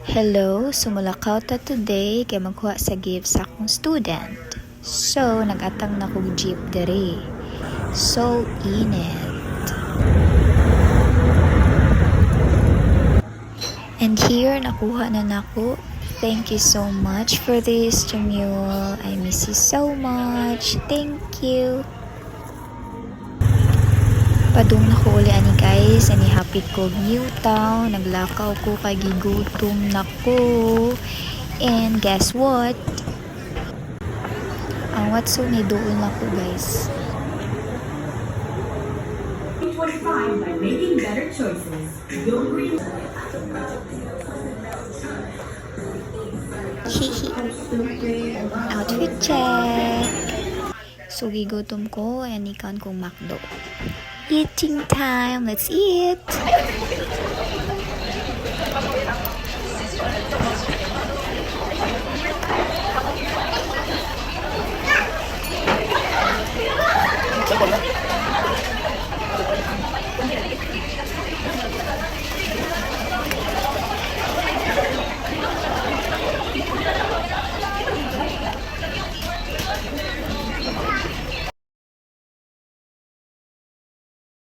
Hello, sumulakaw ta today kay magkuha sa gift sa akong student. So, nagatang na kong jeep dere. So, init. And here, nakuha na nako. Thank you so much for this, Jamul. I miss you so much. Thank you. Padung na ko uli ani guys, ani hapit ko Newtown, naglakaw ko kay gigutom na ko. And guess what? Ang watso ni doon na ko guys. It was fine by making better choices. Yogurt. Hihi. Outfit check. So gigutom ko and ikan kong McDo. Eating time. Let's eat.